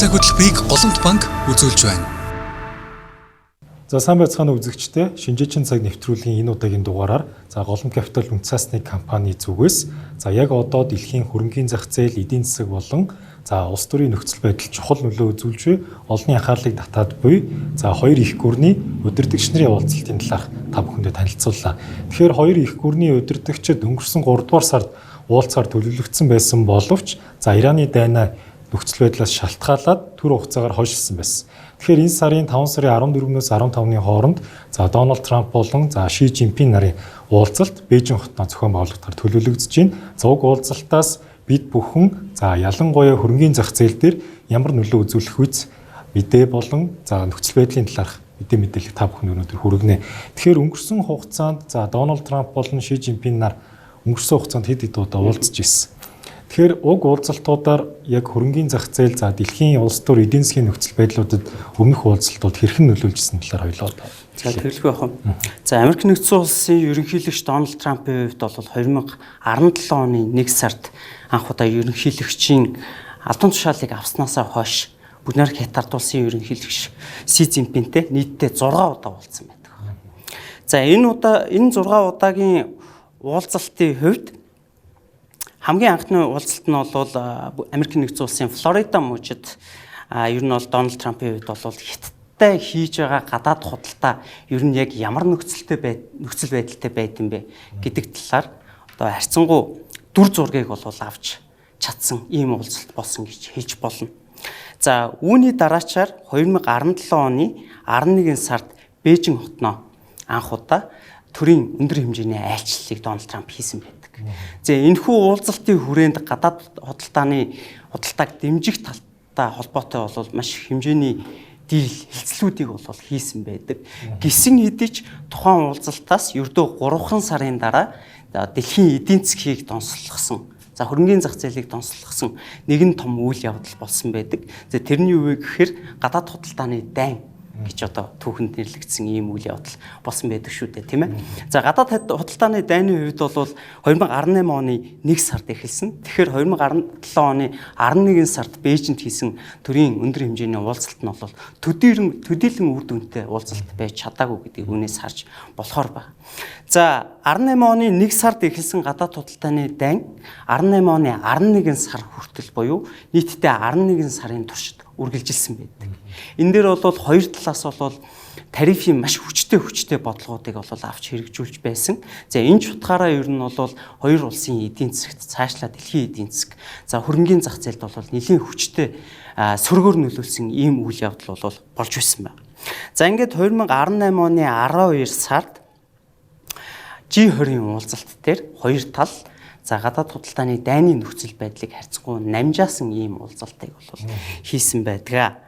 цаг хөтөлбөрийг Голомт банк үзүүлж байна. За сайн байцгаана үзэгчдээ. Шинжээчийн цаг нэвтрүүлгийн энэ удаагийн дугаараар Голомт Капитал үндэс засны компани зүгээс яг одоо дэлхийн хөрөнгийн зах зээл, эдийн засаг болон улс төрийн нөхцөл байдал чухал нөлөө үзүүлж буй олонний анхаарлыг татаад буй хоёр их гүрний удирдагч нарын уулзалтын талаар та бүхэндээ танилцууллаа. Тэгэхээр хоёр их гүрний удирдагчид өнгөрсөн 3 дугаар сард уулзахаар төлөвлөгдсөн байсан боловч Ираны дайнаа нөхцөл байдлаас шалтгаалаад түр хугацаагаар хойшилсан байсан. Тэгэхээр энэ сарын 5 сарын 14-өөс 15-ны хооронд Дональд Трамп болон Ши Жинпин нарын уулзалт Бээжин хотноо зохион байгуулагдахаар төлөвлөгдөж байна. Уг уулзалтаас бид бүхэн ялангуяа хөрөнгийн зах зээл дээр ямар нөлөө үзүүлэх үз мэдээ болон нөхцөл байдлын талаарх мэдээлэл та бүхэн өнөөдөр хүргэнэ. Тэгэхээр өнгөрсөн хугацаанд Дональд Трамп болон Ши Жинпин нар өнгөрсөн хугацаанд хэд удаа уулзж ирсэн. Тэгэхээр уг уулзалтуудаар яг хөрөнгийн зах зээл дэлхийн улс төр эдийн засгийн нөхцөл байдлуудад өмнөх уулзалтууд хэрхэн нөлөөлжсэн талаар хоёлоо. Тэгэлгүй яах вэ? Америк нэгдсэн улсын ерөнхийлөгч Дональд Трампын хувьд бол 2017 оны 1 сард анх удаа ерөнхийлөгчийн албан тушаалыг авснаасаа хойш бүгд найрамд хятадулсын ерөнхийлөгч Ши Цзиньпинтэй нийтдээ 6 удаа уулзсан байдаг. Энэ 6 удаагийн уулзалтын хувьд хамгийн анхны уулзалт нь бол Америк нэгдсэн улсын Флорида мужид ер нь бол Дональд Трампын хувьд бол Хятадтай хийж байгаа гадаад худалдаа ер нь яг ямар нөхцөл байдалтай байд юм бэ гэдэг талаар харьцангуй дүр зургийг бол авч чадсан ийм уулзалт болсон гэж хэлж болно. Үүний дараачаар 2017 оны 11 сард Бээжин хотноо анх удаа төрийн өндөр хэмжээний айлчлалыг Дональд Трамп хийсэн байдаг. Энэхүү уулзалтын хүрээнд гадаад худалдааг дэмжих талтай холбоотой бол маш их хэмжээний дийл хэлцлүүдийг бол хийсэн байдаг. Гисэн хэдий ч тухайн уулзалтаас ердөө 3 сарын дараа дэлхийн эдийн засгийг донслогсон, хөрөнгийн зах зээлийг донслогсон нэгэн том үйл явдал болсон байдаг. Тэрний юу вэ гэхээр гадаад худалдааны дайн гэж түүхэнд нэрлэгдсэн ийм үйл явдал болсон байдаг шүү дээ, тийм ээ. Гадаад худалдааны дайны хувьд бол 2018 оны 1 сард эхэлсэн. Тэгэхээр 2017 оны 11 сард Бээжинд хийсэн төрийн өндөр хэмжээний уулзалт нь бол төдийлөн үр дүнтэй уулзалт байж чадаагүй гэдгийг үүнээс харж болохоор байна. 18 оны 1 сард эхэлсэн гадаад худалдааны дайн 18 оны 11 сар хүртэл буюу нийтдээ 11 сарын туршид үргэлжилсэн байдаг. Энэ дээр бол хоёр талаас бол тарифын маш хүчтэй бодлогуудыг авч хэрэгжүүлж байсан. Энэ ч утгаараа ер нь бол хоёр улсын эдийн засагт цаашлаа дэлхийн эдийн засаг хөрөнгийн зах зээлд бол нэлийн хүчтэй сөргөөр нөлөөлсөн ийм үйл явдал бол болж байсан байна. Ингээд 2018 оны 12 сард G20-ийн уулзалт дээр хоёр тал гадаад худалдааны дайны нөхцөл байдлыг харьцангуй намжаасан ийм уулзалтыг хийсэн байдаг.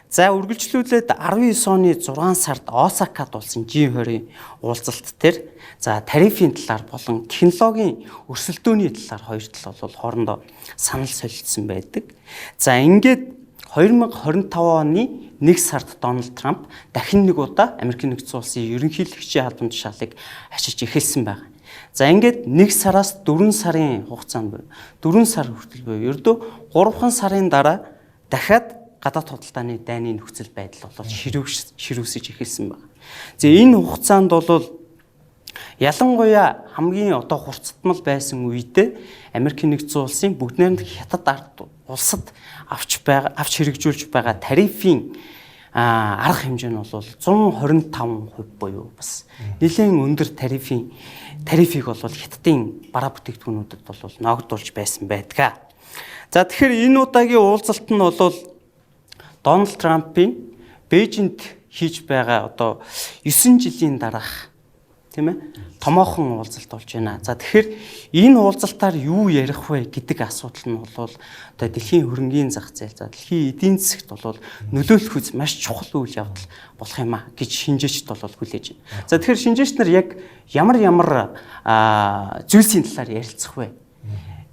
Үргэлжлүүлээд 19 оны 6 сард Осакад болсон G20-ийн уулзалт дээр тарифын талаар болон технологийн өрсөлдөөний талаар хоёр тал бол хоорондоо санал солилцсон байдаг. Ингээд 2025 оны 1 сард Дональд Трамп дахин нэг удаа Америк нэгдсэн улсын ерөнхийлөгчийн албан тушаалыг ашиглаж эхэлсэн байна. Ингээд 1 сараас 4 сарын хугацаанд 4 сар хүртэл буюу ердөө 3 сарын дараа дахиад гадаад худалдааны дайны нөхцөл байдал бол ширүүсэж эхэлсэн байна. Энэ хугацаанд бол ялангуяа хамгийн хурцтмал байсан үедээ Америк нэгдсэн улсын бүгд найрамд хятад ард улсад авч хэрэгжүүлж байгаа тарифын арга хэмжээ нь бол 125% буюу бас нэлээд өндөр тарифыг бол хятадын бараа бүтээгдэхүүнүүдэд бол ногдуулж байсан байдаг. Тэгэхээр энэ удаагийн уулзалт нь бол Дональд Трампын Бээжинд хийж байгаа 9 жилийн дараах томоохон уулзалт болж байна. Тэгэхээр энэ уулзалтаар юу ярих вэ гэдэг асуудал нь бол дэлхийн хөрөнгийн зах зээл, дэлхийн эдийн засагт бол нөлөөлөх үз маш чухал үйл явдал болох юм а гэж шинжээчд бол хүлээж байна. Тэгэхээр шинжээчд нар яг ямар зүйлсийн талаар ярилцах вэ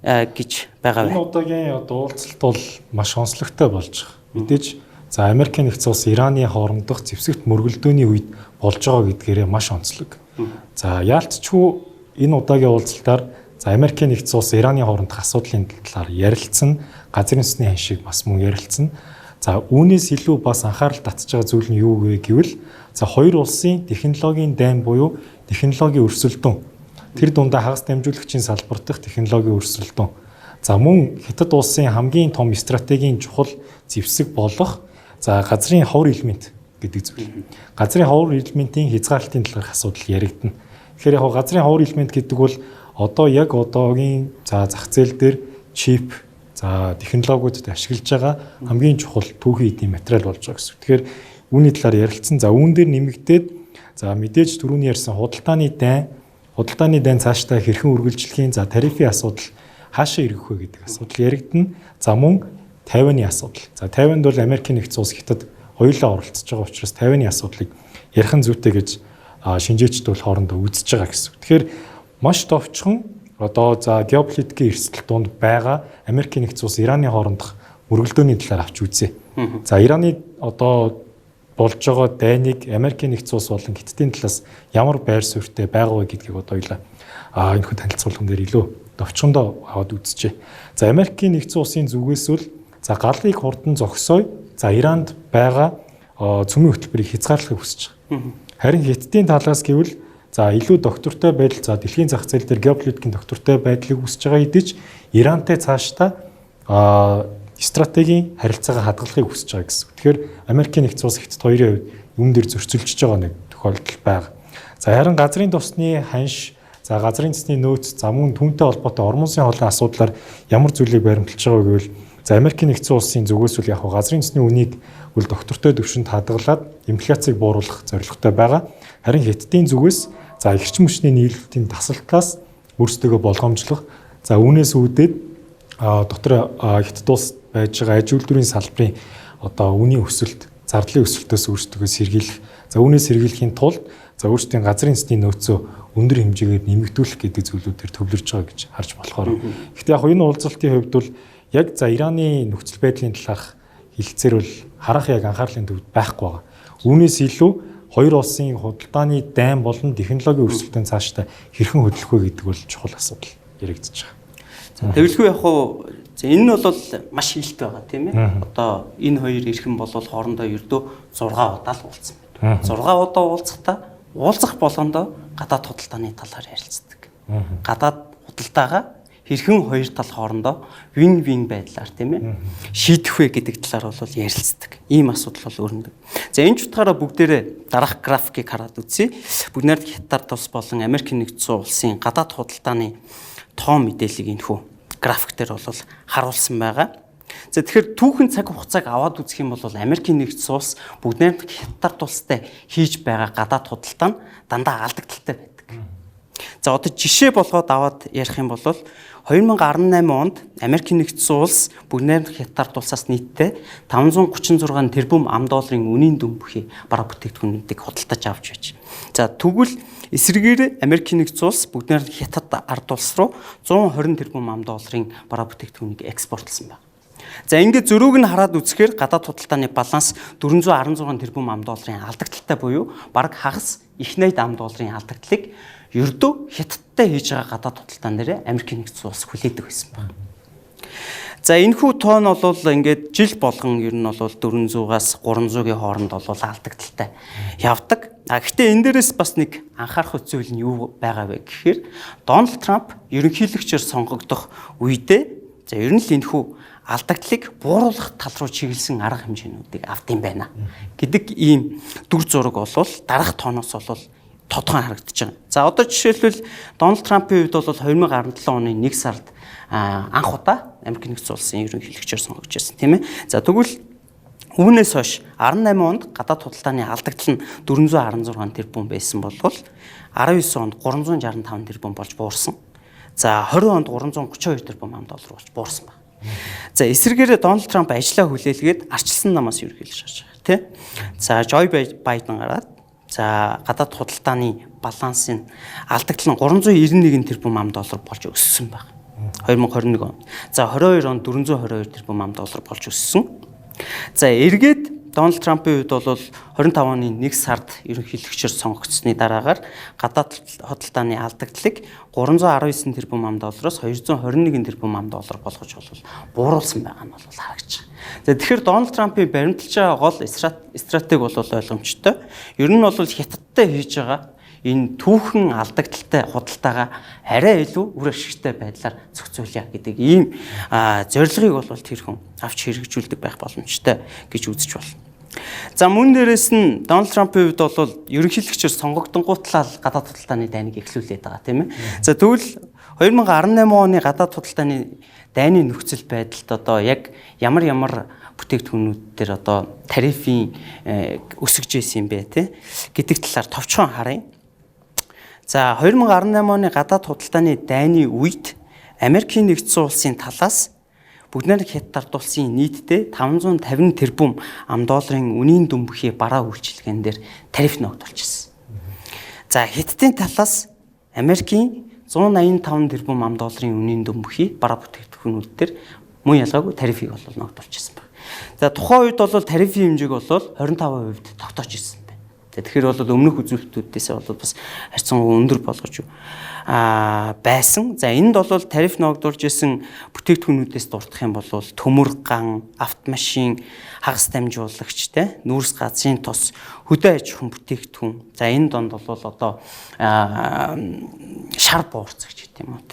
гэж байгаа вэ? Энэ удаагийн уулзалт бол маш онцлогтой болж байгаа. Мэдээж Америк нэгдсэн улс Ираны хоорондох зэвсэгт мөргөлдөөний үед болж байгаа гэдгээрээ маш онцлог. Яалтчгүй энэ удаагийн уулзалтаар Америк нэгдсэн улс Ираны хоорондох асуудлын талаар ярилцсан, газрын сүнсний ханшийг бас мөн ярилцсан. За үүнээс илүү бас анхаарал татж байгаа зүйл нь юу вэ гэвэл за хоёр улсын технологийн дайн буюу технологийн өрсөлдөөн. Тэр дундаа хагас дамжуулагчийн салбар дахь технологийн өрсөлдөөн. За мөн Хятад улсын хамгийн том стратегийн чухал зэвсэг болох за газрын ховор элемент гэдэг зүйл. Газрын ховор элементийн хязгаарлалтын талаарх асуудал яригдана. Тэгэхээр яг газрын ховор элемент гэдэг бол одоо яг одоогийн зах зээл дээр чип за технологиудад ашиглаж байгаа хамгийн чухал түүхий эдийн материал болж байгаа гэсэн. Тэгэхээр үүний талаар ярилцсан. За үүн дээр нэмэгдээд за мэдээж түрүүний ярьсан худалдааны дайн цаашдаа хэрхэн үргэлжлэхийн за тарифын асуудал хаашаа эргэх вэ гэдэг асуудал яригдана. За мөн Тайваны асуудал. За Тайванд бол Америкийн нэгдсэн улс Хятад хоёулаа оролцож байгаа учраас Тайваны асуудлыг ярих зүйтэй гэж шинжээчд бол хоорондоо үзэж байгаа гэсэн. Тэгэхээр маш товчхон одоо за геополитикийн эрсдэл донд байгаа Америкийн нэгдсэн улс Ираны хоорондох мөргөлдөөний талаар авч үзье. За Ираны одоо болж байгаа дайныг Америкийн нэгдсэн улс болон Хятадын талаас ямар байр суурьтай байгаа вэ гэдгийг одоо хоёлаа энэ хүү танилцуулган дээр илүү товчхондоо аваад үзчихье. За Америкийн нэгдсэн улсын зүгээс бол за галыг хурдан зогсоё. За Иранд байгаа цөмийн хөтөлбөрийг хязгаарлахыг хүсэж байгаа. Харин Хятадын талаас гэвэл за илүү доктортой байдал за дэлхийн зах зээл дээр геополитикийн доктортой байдлыг хүсэж байгаа хэдий ч Ирантай цаашдаа стратегийн харилцаагаа хадгалахыг хүсэж байгаа гэсэн. Тэгэхээр Америкийн нэгдсэн улс Хятад хоёрын хувьд юм дээр зөрчилдөж байгаа нэг тохиолдол байна. За харин газрын тосны ханш за газрын цэсний нөөц за мөн түүнтэй холбоотой ормон улсын хоолойн асуудлаар ямар зүйлийг баримталж байгаа гэвэл за Америкийн нэгдсэн улсын зүгээс үл яг газрын цэсний үнийг үл доктортой төвшөнд хадгалаад инфляцийг бууруулах зорилготой байгаа. Харин Хятадын зүгээс за эрчим хүчний нийлүүлэлтийн тасалтаас өөрсдөө болгоомжлох за үүнээс үүдээд дотор Хятад улс байж байгаа аж үйлдвэрийн салбарын одоо үнийн өсөлт зардлын өсөлтөөс өөрсдөө сэргийлэх за үүнээс сэргийлэхийн тулд за өөрсдийн газрын цэсний нөөцөө өндөр хэмжээгээр нэмэгдүүлэх гэдэг зүйлүүдээр төвлөрж байгаа гэж харж болохоор. Гэхдээ яг энэ уулзалтын хувьд бол яг за Ираны нөхцөл байдлын талаарх хэлэлцээр бол харах яг анхаарлын төвд байхгүй байгаа. Үүнээс илүү хоёр улсын худалдааны дайн болон технологийн өрсөлдөөн цаашдаа хэрхэн хөдлөх вэ гэдэг бол чухал асуудал яригдчихэж байгаа. Тэгэлгүй яг хуу энэ нь бол маш илт байгаа тийм ээ. Одоо энэ хоёр эрхэм бол хоорондоо ердөө 6 удаа л уулзсан байна. 6 удаа уулзах болгондоо гадаад худалдааны талаар ярилцдаг. Гадаад худалдаагаа хэрхэн хоёр тал хоорондоо вин-вин байдлаар тийм ээ шийдэх вэ гэдэг талаар бол ярилцдаг. Ийм асуудал бол өрнөдөг. За энэ ч утгаараа бүгдээрээ дараах графикийг хараад үзье. Бүгд найрд Хятад улс болон Америкийн нэгдсэн улсын гадаад худалдааны тоо мэдээллийг энэхүү график дээр бол харуулсан байгаа. За тэгэхээр түүхэн цаг хугацааг аваад үзэх юм бол Америкийн нэгдсэн улс бүгд найрд Хятад улстай хийж байгаа гадаад худалдаа нь дандаа алдагдaltaй байдаг. За одоо жишээ болгоод аваад ярих юм бол 2018 онд Америкийн нэгдсэн улс бүгд найрамд Хятад улсаас нийтдээ 536 тэрбум $, үнийн дүн бүхий бараа бүтээгдэхүүнүүдийг худалдаж авч байж. За тэгвэл эсрэгээр Америкийн нэгдсэн улс бүгд найрамд Хятад ард улс руу 120 тэрбум $, бараа бүтээгдэхүүнийг экспортлсон байна. За ингээд зөрүүг нь хараад үзэхээр гадаад худалдааны баланс 416 тэрбум $, алдагдaltaй буюу бараг хагас их найд $, алдагдлыг ердөө Хятадтай хийж байгаа гадаад худалдаан дээр Америкийн нэгдсэн улс хүлээдэг байсан байна. За энэхүү тоон бол ингээд жил болгон ер нь бол 400-аас 300-ийн хооронд бол алдагдaltaй явдаг. Гэхдээ энэ дээрээс бас нэг анхаарах зүйл нь юу байгаа вэ гэхээр Дональд Трамп ерөнхийлөгчөөр сонгогдох үедээ за ер нь л энэхүү алдагдлыг бууруулах тал руу чиглэсэн арга хэмжээнүүдийг авдсан байна гэдэг ийм дүр зураг бол дараах тооноос бол тодхон харагдаж байгаа. За одоо жишээлбэл Дональд Трампын хувьд бол 2017 оны 1 сард анх удаа Америкийн нэгдсэн улсын ерөнхийлөгчөөр сонгогдож байсан тийм ээ. За тэгвэл үүнээс хойш 18 онд гадаад худалдааны алдагдал нь 416 тэрбум байсан бол 19 онд 365 тэрбум болж буурсан. За 20 онд 332 тэрбум $, болж буурсан байна. За эсвэргээрээ Дональд Трамп ажлаа хүлээлгээд арчилсан намаас ерөнхийлөгч гарч байгаа тийм. За Жой Байден гараад за гадаад худалдааны балансын алдагдал нь 391 тэрбум $, болж өссөн байна. 2021 онд. За 22 онд 422 тэрбум $, болж өссөн. За эргээд Дональд Трампын үед бол 25 оны 1 сард ерөнхийлөгчөөр сонгогдсны дараагаар гадаад худалдааны алдагдлыг 319 тэрбум $, 221 тэрбум $, болгож бууруулсан байгаа нь бол харагдаж байгаа. За тэгэхээр Дональд Трампын баримталж байгаа гол стратеги бол ойлгомжтой. Ер нь бол Хятадтай хийж байгаа энэ түүхэн алдагдaltaй худалдаагаа арай илүү үр ашигтай байдлаар зохицуулъя гэдэг ийм зорилгыг бол тэр хүн авч хэрэгжүүлдэг байх боломжтой гэж үзэж байна. За мөн дээрээс нь Дональд Трампын хувьд бол ерөнхийлөгчөөр сонгогдонгуутлаа гадаад худалдааны дайныг эхлүүлээд байгаа тийм ээ. За тэгвэл 2018 оны гадаад худалдааны дайны нөхцөл байдалд одоо яг ямар бүтээгдэхүүнүүд дээр одоо тарифын өсөж ийсэн юм бэ гэдэг талаар товчхон харъя. За 2018 оны гадаад худалдааны дайны үед Америкийн нэгдсэн улсын талаас бүгд найрамд Хятад улсын нийтдээ 550 тэрбум $, үнийн дүнбэхий бараа үйлчилгээн дээр тариф ногдуулчихсан. За Хятадын талаас Америкийн 185 тэрбум $, үнийн дүнбэхий бараа бүтээгдэхүүнүүд дээр мөн ялгаагүй тарифыг бол ногдуулчихсан байна. За тухайн үед бол тарифын хэмжээг бол 25% тогтоож ирсэн. Тэгэхээр бол өмнөх үзүүлэлтүүдээс бол бас харьцангуй өндөр болгож байсан. За энд бол тариф ногдуулж исэн бүтээгдэхүүнүүдээс дурдах юм бол төмөр ган, автомашин, хагас дамжуулагч нүүрс газрын тос, хөдөө аж ахуйн бүтээгдэхүүн. За энэ донд бол одоо шар буурцагч гэдэг юм уу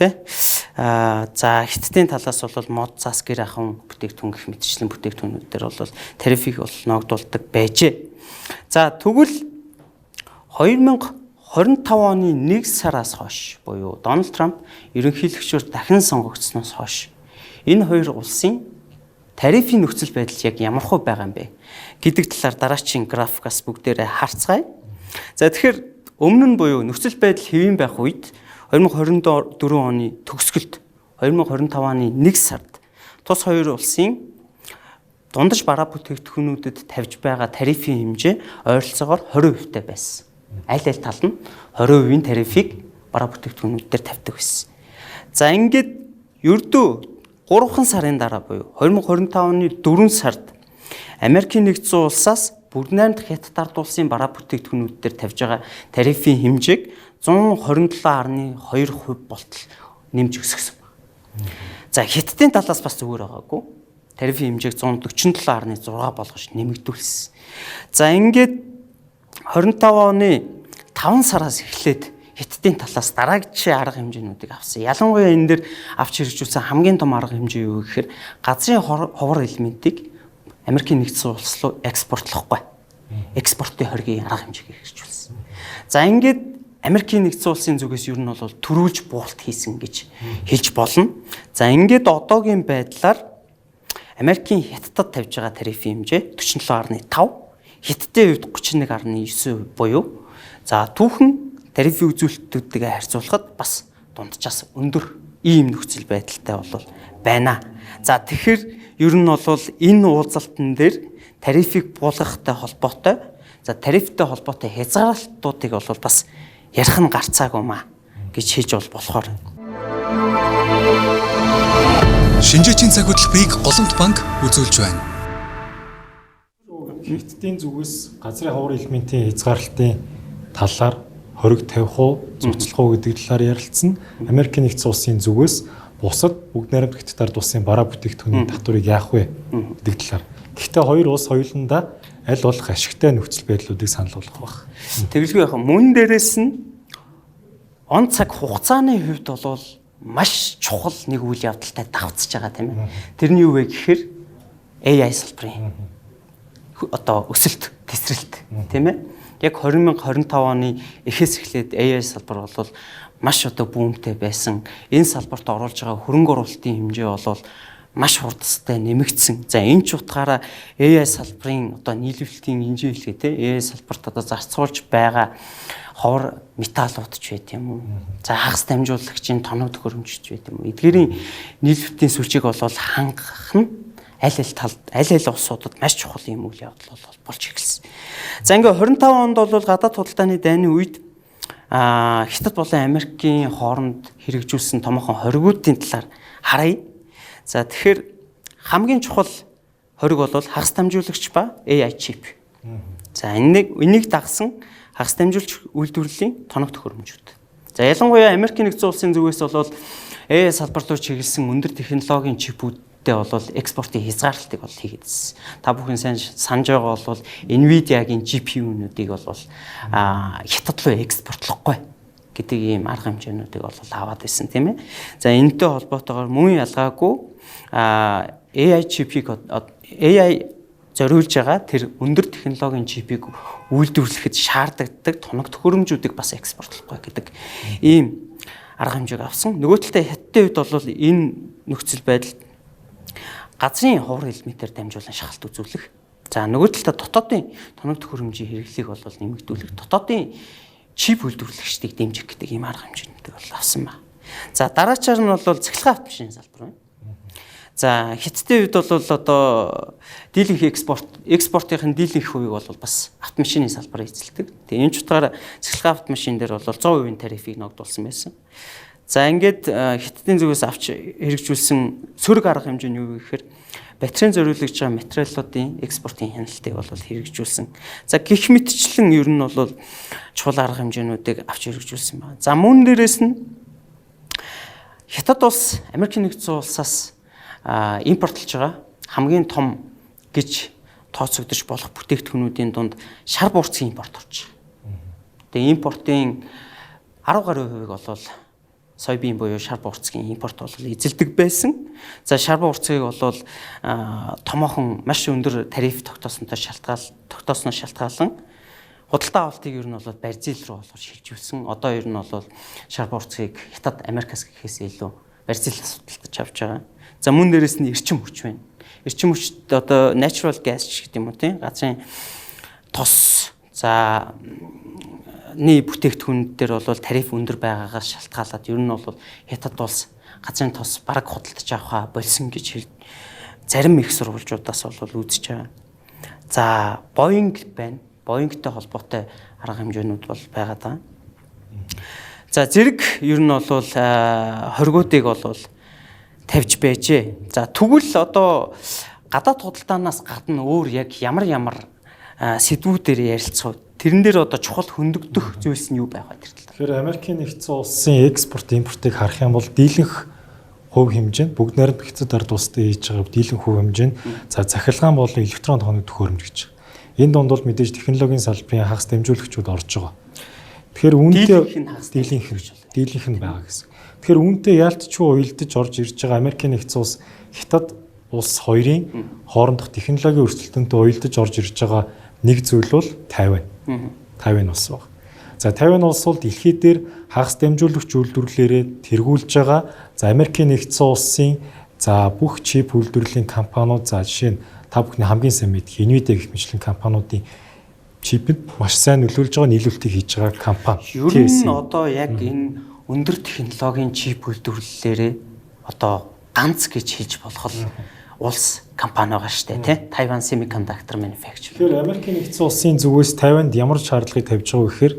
За Хятадын талаас бол мод цас гэр ахын бүтээгдэхүүн гэх мэтчлэн бүтээгдэхүүнүүд дээр бол тарифыг бол ногдуулдаг байжээ. За тэгвэл 2025 оны 1 сараас хойш буюу Дональд Трамп ерөнхийлөгчөөр дахин сонгогдсноос хойш энэ хоёр улсын тарифын нөхцөл байдал яг ямархуу байгаа юм бэ гэдэг талаар дараачийн графикаас бүгдээрээ харцгаая. За тэгэхээр өмнө нь буюу нөхцөл байдал хэвийн байх үед 2024 оны төгсгөлд 2025 оны 1 сард тус хоёр улсын дундаж бараа бүтээгдэхүүнүүдэд тавьж байгаа тарифын хэмжээ ойролцоогоор 20% байсан. Аль тал нь 20%-ийн тарифыг бараа бүтээгдэхүүнүүд дээр тавьдаг байсан. За ингээд ердөө 3 сарын дараа буюу 2025 оны 4 сард Америкийн нэгдсэн улсаас бүгд найрамдах Хятад ард улсын бараа бүтээгдэхүүнүүд дээр тавьж байгаа тарифын хэмжээг 127.2% болтол нэмж өсгсөн байна. За Хятадын талаас бас зүгээр байгаагүй. Тарифын хэмжээг 147.6 болгож нэмэгдүүлсэн. За ингээд 25 оны 5 сараас эхлээд Хятадын талаас дараагчийн арга хэмжээнүүдийг авсан. Ялангуяа энэ дээр авч хэрэгжүүлсэн хамгийн том арга хэмжээ юу гэхээр газрын ховор элементийг Америкийн нэгдсэн улс руу экспортлохгүй. Экспортын хоргийн арга хэмжээг хэрэгжүүлсэн. За ингээд Америкийн нэгдсэн улсын зүгээс ер нь бол төрүүлж буулт хийсэн гэж хэлж болно. За ингээд одоогийн байдлаар Америкийн Хятадд тавьж байгаа тарифын хэмжээ 47.5, Хятадын хувьд 31.9% буюу за түүхэн тарифын үзүүлэлтүүдтэйгээ харьцуулахад бас дунджаас өндөр ийм нөхцөл байдалтай бол байна. За тэгэхээр ер нь бол энэ уулзалтан дээр тарифыг буулгахтай холбоотой, за тарифтай холбоотой хязгаарлалтуудыг бол бас ярих нь гарцаагүй маа гэж хэлж болохоор. Шинжээчийн цаг хөтөлбөрийг Голомт банк үзүүлж байна. Хятадын зүгээс газрын ховор элементийн хязгаарлалтын талаар хориг тавих уу, зуцлах уу гэдэг талаар ярилцсан. Америкийн нэгдсэн улсын зүгээс бусад бүгд найрамд Хятад ард улсын бараа бүтээгдэхүүний татварыг яах вэ гэдэг талаар. Гэхдээ хоёр улс хоёуландаа аль болох ашигтай нөхцөл байдлуудыг санал болгох баг. Тэгэлгүй яхаа мөн дээрээс нь он цаг хугацааны хувьд бол маш чухал нэг үйл явдалтай давцж байгаа тийм ээ. Тэрний юу вэ гэхээр AI салбарын одоо өсөлт, тесрэлт тийм ээ. Яг 2025 оны эхээс эхлээд AI салбар бол маш одоо бүүмтэй байсан. Энэ салбарт оруулж байгаа хөрөнгө оруулалтын хэмжээ бол маш хурдтай нэмэгдсэн. За энэ ч утгаараа AI салбарын одоо нийлүүлэлтийн инженерлэгээ те AI салбарт одоо зарцуулж байгаа ховор металлууд ч байт юм уу. За хагас дамжуулагчийн тоног төхөөрөмж ч байт юм уу. Эдгээрийн нийлүүлэлтийн сүлжээг бол хангах нь аль улсуудад маш чухал юм үйл явдал болж эхэлсэн. За ингээ 25 онд бол гадаад худалдааны дайны үед Хятад болон Америкийн хооронд хэрэгжүүлсэн томоохон хоригуудын талаар харъя. За тэгэхээр хамгийн чухал хориг бол хагас дамжуулагч ба AI chip. За энийг дагсан хагас дамжуулж үйлдвэрлэлийн тоног төхөөрөмжүүд. За ялангуяа Америкийн нэгдсэн улсын зүгээс бол AI салбар руу чиглэсэн өндөр технологийн чипүүдтэй бол экспортын хязгаарлалтыг бол хийгээд ирсэн. Та бүхэн сайн санаж байгаа бол Nvidia-гийн GPU-нуудыг бол хятад руу экспортлохгүй гэдэг ийм арга хэмжээнүүдийг бол аваад ирсэн тийм ээ. За энэтэй холбоотойгоор мөн ялгаагүй AI чипийг AI зориулж байгаа тэр өндөр технологийн чипийг үйлдвэрлэхэд шаардлагатай тоног төхөөрөмжүүдийг бас экспортлохгүй гэдэг ийм арга хэмжээг авсан. Нөгөө талдаа хятадын хувьд бол энэ нөхцөл байдал газрын ховор элементээр дамжуулан шахалт үзүүлэх. За нөгөө талдаа дотоодын тоног төхөөрөмжийн хэрэглээг бол нэмэгдүүлэх, дотоодын чип үйлдвэрлэгчдийг дэмжих гэдэг ийм арга хэмжээнд бол авсан байна. За дараачаар нь бол цахилгаан автомашины салбар байна. За хятадын хувьд бол одоо дийлэнх экспортын дийлэнх хувийг бол бас автомашины салбараар эзэлдэг. Тэгээ энэ ч утгаараа цахилгаан автомашин дээр бол 100% тарифыг ногдуулсан байсан. За ингээд хятадын зүгээс авч хэрэгжүүлсэн сөрөг арга хэмжээ нь юу гэхээр батарейн зориулж байгаа материалуудын экспортын хяналтыг бол хэрэгжүүлсэн. За гэх мэтчлэн ер нь бол чухал арга хэмжээнүүдийг авч хэрэгжүүлсэн байна. За мөн дээрээс нь Хятад улс Америкийн нэгдсэн улсаас импортлж байгаа хамгийн том гэж тооцогдож болох бүтээгдэхүүнүүдийн дунд шар буурцгийн импорт орж байна. Тэгээ импортын 10 гаруй хувийг бол соёбийн буюу шар буурцгийн импорт бол эзэлдэг байсан. За шар буурцгийг бол томоохон маш өндөр тариф тогтоосноос шалтгаалan худалдаа авалтыг ер нь бол Бразил руу бол шилжүүлсэн. Одоо ер нь бол шар буурцгийг Хятад Америкаас гэхээс илүү Бразилаас судалдаж авч байгаа. За мөн дээрээс нь эрчим хүч байна. Эрчим хүчт одоо natural gas гэдэг юм уу тийм газрын тос за бүтээгдэхүүн дээр бол тариф өндөр байгаагаас шалтгаалаад ер нь бол Хятад улс газрын тос бараг худалдаж авахаа болсон гэж зарим их сурвалжуудаас бол үзэж байгаа. За Boeing байна. Boeing-тэй холбоотой арга хэмжээнүүд бол байгаа даа. За зэрэг ер нь бол хоригуудыг бол тавьж байжээ. За тэгвэл одоо гадаад худалдаанаас гадна өөр яг ямар сэдвүүдээр ярилцах. Тэрэн дээр одоо чухал хөндөгдөх зүйлс нь юу байх вэ тэр талаар? Тэгэхээр Америкийн нэгдсэн улсын экспорт импортыг харах юм бол дийлэнх хувь хэмжээнд бүгд найрамд Хятад ард улстай хийж байгаа дийлэнх хувь хэмжээнд за захиргаан болон электрон тооны төхөөрөмж гэж. Энэ донд бол мэдээж технологийн салбарын хагас дамжуулагчид орж байгаа. Тэгэхээр үүнтэй дийлэнх нь байгаа гэсэн. Тэгэхээр үүнтэй яалтчгүй уялдаж орж ирж байгаа Америкийн нэгдсэн улс Хятад улс хоёрын хоорондох технологийн өрсөлдөөнтэй уялдаж орж ирж байгаа нэг зүйл бол Тайвань. Тайвань улс баг. За Тайвань улс бол дэлхийд дээр хагас дамжуулагч үйлдвэрлэлээрээ тэргүүлж байгаа. За Америкийн нэгдсэн улсын за бүх чип үйлдвэрлэлийн компаниуд за жишээ нь та бүхний хамгийн сайн мэдэх Nvidia гэх мэтлэн компаниудын чипэд маш сайн нөлөөлж байгаа нийлүүлэлтийг хийж байгаа компани. Ер нь одоо яг энэ өндөр технологийн чип үйлдвэрлэлээрээ одоо ганц гэж хэлж болох улс компани байгаа шүү дээ тий. Taiwan Semiconductor Manufacturing. Тэгэхээр Америкийн нэгдсэн улсын зүгээс Тайванд ямар шаардлагыг тавьж байгаа вэ гэхээр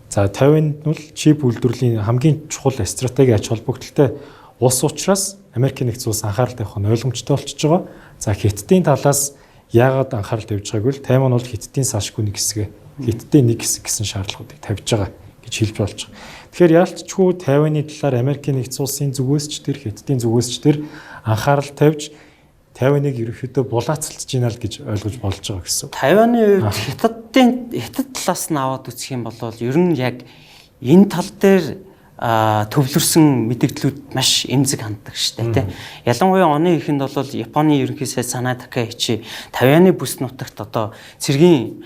за Тайванд нь чип үйлдвэрлэлийн хамгийн чухал стратеги ач холбогдолтой улс учраас Америкийн нэгдсэн улс анхаарал тавих нь ойлгомжтой болчихж байгаа. За Хятадын талаас яагаад анхаарал тавьж байгааг бол Тайван бол Хятадын салшгүй нэг хэсэг, Хятадын нэг хэсэг гэсэн шаардлагуудыг тавьж байгаа гэж хэлж болж байгаа. Тэгэхээр яалтчгүй Тайваны талаар Америкийн нэгдсэн улсын зүгээс ч тэр Хятадын зүгээс ч тэр анхаарал тавьж Тайваныг ерөөхдөө булаацалтж гинэ л гэж ойлгож болж байгаа гэсэн. Тайваны хувьд Хятад талаас нь аваад үзэх юм бол ер нь яг энэ тал дээр төвлөрсөн мэдээллүүд маш эмзэг ханддаг шүү дээ тийм. Ялангуяа оны эхэнд бол Японы ерөнхий сайд Санаа Такаичи Тайваны бүс нутагт одоо цэргийн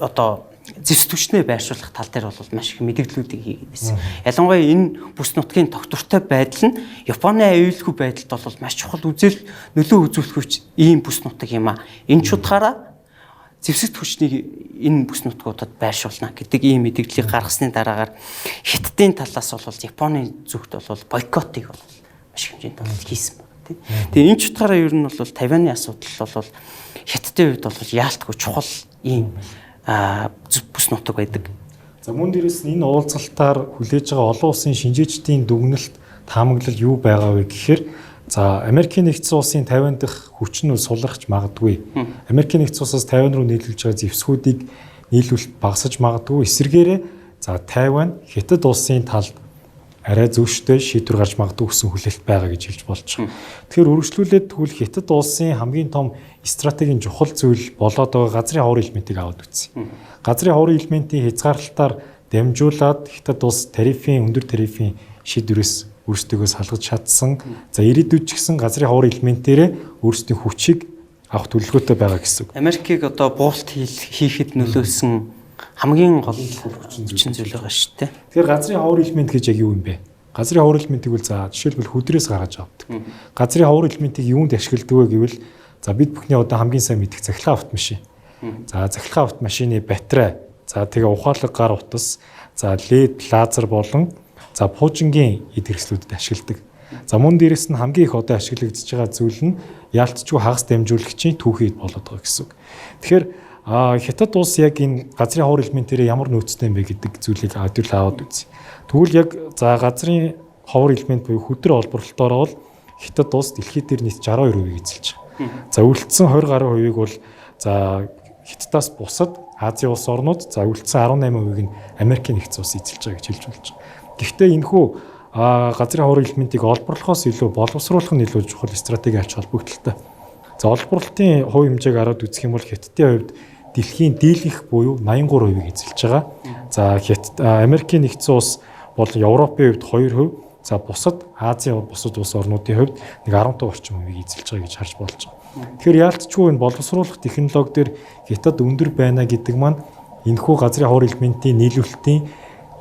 одоо зэвс түвшнээ байршуулах тал дээр бол маш их мэдээллүүдийг хийгээд байсан. Ялангуяа энэ бүс нутгийн тогтвортой байдал нь Японы аюулгүй байдалд бол маш чухал нөлөө үзүүлэх ийм бүс нутаг юм а. Энэ ч утгаараа зэвсэгт хүчнийг энэ бүс нутгуудад байршуулна гэдэг ийм мэдээллийг гаргасны дараагаар Хятадын талаас бол Японы зүгт бол бойкотыг бол маш хэмжээнд хийсэн байна тийм. Тэгээ энэ ч утгаараа ер нь бол Тайваны асуудал бол Хятадын хувьд бол яалтгүй чухал ийм бүс нутаг байдаг. За мөн дээрээс энэ уулзалтаар хүлээж байгаа олон улсын шинжээчдийн дүгнэлт таамаглал юу байгаа вэ гэхээр За Америкийн нэгдсэн улсын Тайвань дахь хүч нь сулрахч магадгүй. Америкийн нэгдсэн улсаас Тайвань руу нийлүүлж байгаа зэвсгүүдийг нийлүүлэлт багасж магадгүй. Эсвэргээрээ за Тайвань Хятад улсын талд арай зөвштэй шийдвэр гарч магадгүй гэсэн хүлээлт байгаа гэж хэлж болж байгаа. Тэгэхээр үргэлжлүүлээд тэгвэл Хятад улсын хамгийн том стратегийн чухал зүйл болоод байгаа газрын ховор элементийг аваад үзье. Газрын ховор элементийн хязгаарлалтаар дамжуулаад Хятад улс өндөр тарифын шийдвэрээс өөрсдөө салгаж чадсан. За ирээдүйд ч гэсэн газрын ховор элементээрээ өөрсдийн хүчийг авах төлөвлөгөөтэй байгаа гэсэн үг. Америкийг одоо буулт хийхэд нөлөөсөн хамгийн гол хүчин зүйл байгаа шүү дээ. Тэгэхээр газрын ховор элемент гэж яг юу юм бэ? Газрын ховор элементийг бол за жишээлбэл хөдрөөс гаргаж авдаг. Газрын ховор элементийг юунд ашигладаг вэ гэвэл за бид бүхний одоо хамгийн сайн мэдих захилгаан автомашин. За захилгаан автомашины батарей, за тэгээ ухаалаг гар утас, за LED лазер болон за пуужингийн эд хэрэгслүүдэд ашигладаг. За мөн дээрэс нь хамгийн их одоо ашиглагдж байгаа зүйл нь яалтчгүй хагас дамжуулагчийн түүхий болоод байгаа гэсэн үг. Тэгэхээр Хятад улс яг энэ газрын ховор элементээр ямар нөөцтэй юм бэ гэдэг зүйлийг адил аваад үзье. Тэгвэл яг за газрын ховор элемент буюу хөдөр олборлолтоор бол Хятад улс дэлхийд дээр нийт 62% эзэлж байгаа. За үлдсэн 20 гаруй хувийг бол за Хятадаас бусад Азийн улс орнууд за үлдсэн 18%-ийг нь Америкийн нэгдсэн улс эзэлж байгаа гэж хэлж болж байгаа. Гэхдээ энэхүү газрын ховор элементийг олборлохоос илүү боловсруулах нь илүү чухал стратеги ач холбогдолтой. За олборлолтын хувь хэмжээг хараад үзэх юм бол Хятадын хувьд дэлхийн дийлэнх буюу 83%-ийг эзэлж байгаа. За Америкийн нэгдсэн улс бол Европын хувьд 2%, за бусад Азийн бусад улс орнуудын хувьд нэг 15 орчим хувийг эзэлж байгаа гэж харж болж байгаа. Тэгэхээр яалтчгүй энэ боловсруулах технологи дээр Хятад өндөр байна гэдэг маань энэхүү газрын ховор элементийн нийлүүлэлтийн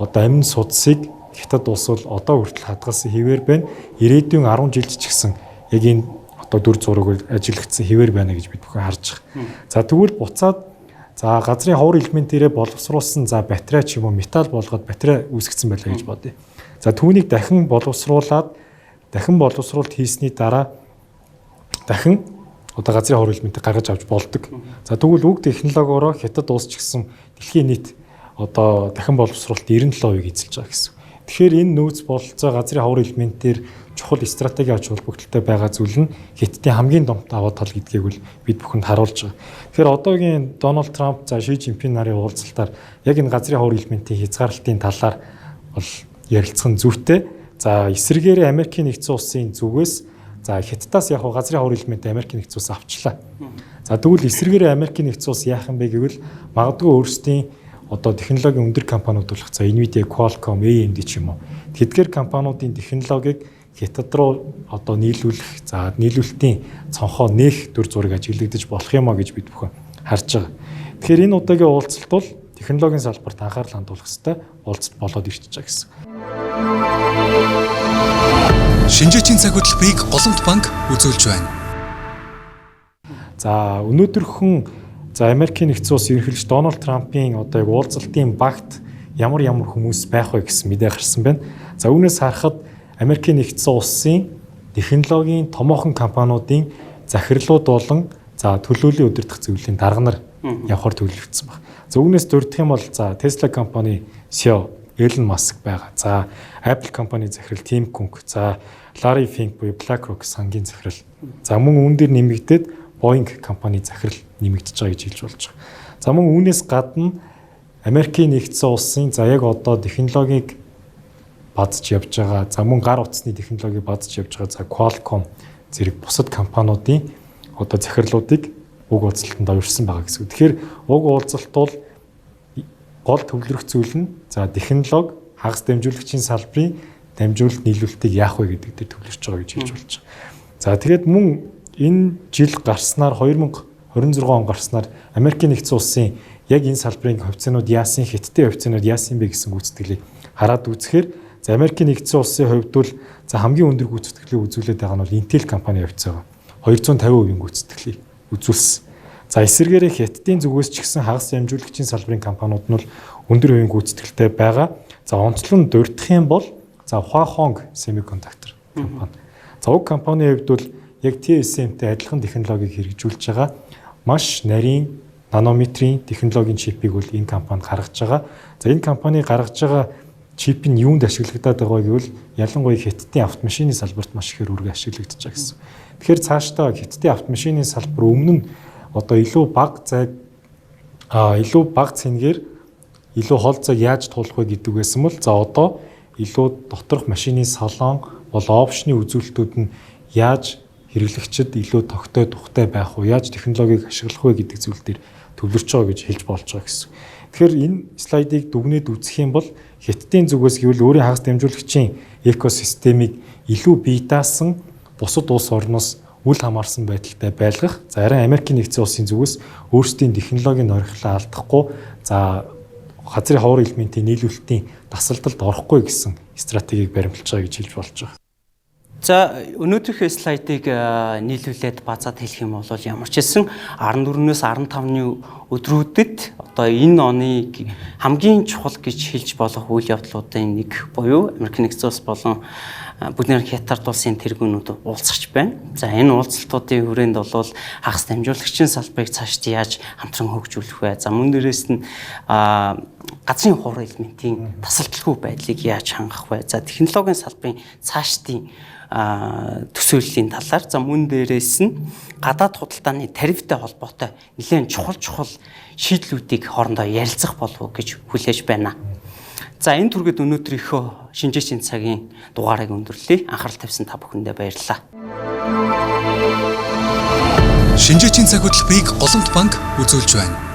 одоо амин судсыг Хятад улс бол одоо хүртэл хадгалсан хэвээр байна. Ирээдүйн 10 жилд ч гэсэн яг энэ одоо дүр зураг ажиглагдсан хэвээр байна гэж бид бүхэн харж байгаа. За тэгвэл буцаад за газрын ховор элементээрээ боловсруулсан за батарей ч юм уу металл болгоод батарей үүсгэсэн байлаа гэж бодъё. За түүнийг дахин боловсруулад боловсруулалт хийсний дараа дахин одоо газрын ховор элементийг гаргаж авч болдог. За тэгвэл уг технологиороо Хятад улс ч гэсэн дэлхийн нийт одоо дахин боловсруулалт 97% эзэлж байгаа гэсэн. Тэгэхээр энэ нөөц бололцоо газрын ховор элементээр чухал стратеги ач холбогдолтой байгаа зүйл нь Хятадын хамгийн том даваа тал гэдгийг бол бид бүхэнд харуулж байгаа. Тэгэхээр одоогийн Дональд Трамп за Ши Жинпин нарын уулзалтаар яг энэ газрын ховор элементийн хязгаарлалтын талаар бол ярилцсан зүйтэй. За эсвэргээрээ Америкийн нэгдсэн улсын зүгээс за Хятадаас яг газрын ховор элемент Америкийн нэгдсэн улс авчлаа. За тэгвэл эсвэргээрээ Америкийн нэгдсэн улс яах юм бэ гэвэл магадгүй өөрсдийн одоо технологийн өндөр компаниуд болох за Nvidia, Qualcomm, AMD ч юм уу тэдгээр компаниудын технологиг Хятад руу одоо нийлүүлэх за нийлүүлэлтийн цонхоо нээх дүр зураг ажиглагдаж болох юм а гэж бид бүхэн харж байгаа. Тэгэхээр энэ удаагийн уулзалт бол технологийн салбарт анхаарал хандуулах ёстой уулзалт болоод ирчихэж байгаа гэсэн. Шинжээчийн цаг хөтөлбөрийг Голомт банк үзүүлж байна. За өнөөдөрхөн за Америкийн нэгдсэн улс ерөнхийлөгч Дональд Трампын одоо яг уулзалтын багт ямар хүмүүс байх вэ гэсэн мэдээ гарсан байна. За үүнээс харахад Америкийн нэгдсэн улсын технологийн томоохон компаниудын захирлууд болон за төлөөллийн удирдах зөвлөлийн дарга нар явахар төлөвлөгдсөн байна. За үүнээс дурдах юм бол за Tesla компани CEO Elon Musk байгаа. За Apple компани захирал Tim Cook, за Larry Fink буюу BlackRock сангийн захирал. За мөн үүн дээр нэмэгдээд Boeing компани захирал нэмэгдэж байгаа гэж хэлж болж байгаа. За мөн үүнээс гадна Америкийн нэгдсэн улсын за яг одоо технологиг бадж явж байгаа. За мөн гар утасны технологиг бадж явж байгаа. За Qualcomm зэрэг бусад компаниудын одоо захирлуудыг уг уулзалтанд орьсон байгаа гэсэн. Тэгэхээр уг уулзалт бол гол төвлөрөх зүйл нь за технологи хагас дамжуулагчийн салбарын дамжуулалт нийлүүлэлтийг яах вэ гэдэг дээр төвлөрч байгаа гэж хэлж болж байгаа. За тэгээд мөн энэ жил гарснаар 2026 он гарснаар Америкийн нэгдсэн улсын яг энэ салбарын хувьцаанууд яасан, Хятадын хувьцаанууд яасан бэ гэсэн гүйцэтгэлийг хараад үзэхээр за Америкийн нэгдсэн улсын хувьд бол за хамгийн өндөр гүйцэтгэлийг үзүүлээд байгаа нь бол Intel компани хувьцаа 250% гүйцэтгэлийг үзүүлсэн. За эсвэргээрээ Хятадын зүгээс ч гэсэн хагас дамжуулагчийн салбарын компаниуд нь өндөр хувийн гүйцэтгэлтэй байгаа. За онцлон дурдах юм бол за Huawei Semiconductor компани. За уг компанийн хувьд бол яг TSMC-тэй адилхан технологиг хэрэгжүүлж байгаа маш нарийн нанометрийн технологийн чипийг бол энэ компани гаргаж байгаа. За энэ компани гаргаж байгаа чип нь юунд ашиглагдаад байгаа гэвэл ялангуяа хятадын автомашины салбарт маш ихээр үргэ ашиглагдаж байгаа гэсэн. Тэгэхээр цаашдаа хятадын автомашины салбар өмнө нь одоо илүү бага цэнгээр илүү хол цаг яаж туулах вэ гэдэг байсан бол за одоо илүү доторх машины салон бол опшны үзүүлэлтүүд нь яаж хэрэглэгчид илүү тогттой тухтай байх вэ, яаж технологиг ашиглах вэ гэдэг зүйл дээр төвлөрч байгаа гэж хэлж болж байгаа гэсэн. Тэгэхээр энэ слайдыг дүгнээд үзэх юм бол хятадын зүгээс гэвэл өөрийн хагас дамжуулагчийн экосистемийг илүү бие даасан бусад улс орноос үл хамаарсан байдалтай байлгах. За харин Америкийн нэгдсэн улсын зүгээс өөрсдийн технологийн орхилоо алдахгүй за газрын ховор элементийн нийлүүлэлтийн тасалдалд орохгүй гэсэн стратегийг баримталж байгаа гэж хэлж болж байгаа. За өнөөдрийнхөө слайдыг нийлүүлээд базаад хэлэх юм бол ямар ч хэлсэн 14-өөс 15-ны өдрүүдэд одоо энэ оны хамгийн чухал гэж хэлж болох үйл явдлуудын нэг буюу Америк нэгдсэн улс болон бүгд Хятад улсын тэргүүнүүд уулзах байна. За энэ уулзалтуудын хүрээнд бол хагас дамжуулагчийн салбарыг цаашд яаж хамтран хөгжүүлэх вэ? За мөн дээрээс нь газрын ховор элементийн тасалдaltaгүй байдлыг яаж хангах вэ? За технологийн салбарын цаашдын төсөөллийн талаар за мөн дээрээс нь гадаад худалдааны тарифтай холбоотой нэлээд чухал шийдлүүдийг хоорондоо ярилцах болов уу гэж хүлээж байна. За энэ түргэд өнөөдрийнхөө шинжээчийн цагийн дугаарыг өндөрлөе. Анхаарал тавьсан та бүхэндээ баярлалаа. Шинжээчийн цаг хөтөлбөрийг Голомт банк үзүүлж байна.